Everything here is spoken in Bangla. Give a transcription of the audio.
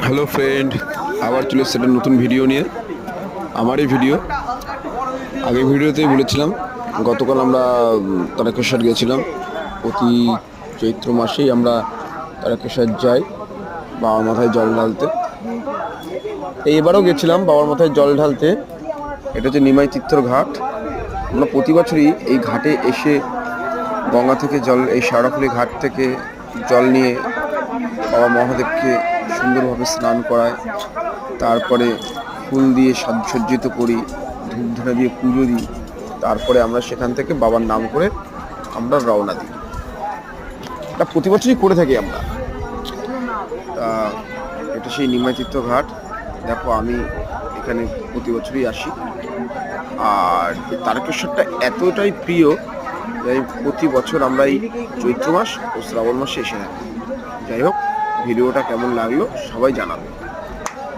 হ্যালো ফ্রেন্ড, আবার চলে এসেছে একটা নতুন ভিডিও নিয়ে। আমারই ভিডিও। আগের ভিডিওতেই বলেছিলাম গতকাল আমরা তারকেশ্বর গিয়েছিলাম। প্রতি চৈত্র মাসেই আমরা তারকেশ্বর যাই বাবার মাথায় জল ঢালতে। এইবারও গেছিলাম বাবার মাথায় জল ঢালতে। এটা হচ্ছে নিমাই তীর্থর ঘাট। আমরা প্রতি বছরই এই ঘাটে এসে গঙ্গা থেকে জল, এই শেওড়াফুলি ঘাট থেকে জল নিয়ে বাবা মহাদেবকে সুন্দরভাবে স্নান করায়, তারপরে ফুল দিয়ে সাজসজ্জিত করি, ধূপধুনা দিয়ে পুজো দিই, তারপরে আমরা সেখান থেকে বাবার নাম করে আমরা রওনা দিই। এটা প্রতি বছরই করে থাকি আমরা। তা এটা সেই নিমাই তীর্থ ঘাট। দেখো, আমি এখানে প্রতি বছরই আসি। আর তারকেশ্বরটা এতটাই প্রিয় যে প্রতি বছর আমরা এই চৈত্র মাস ও শ্রাবণ মাসে এসে থাকি। যাই হোক, ভিডিওটা কেমন লাগলো সবাই জানাবে।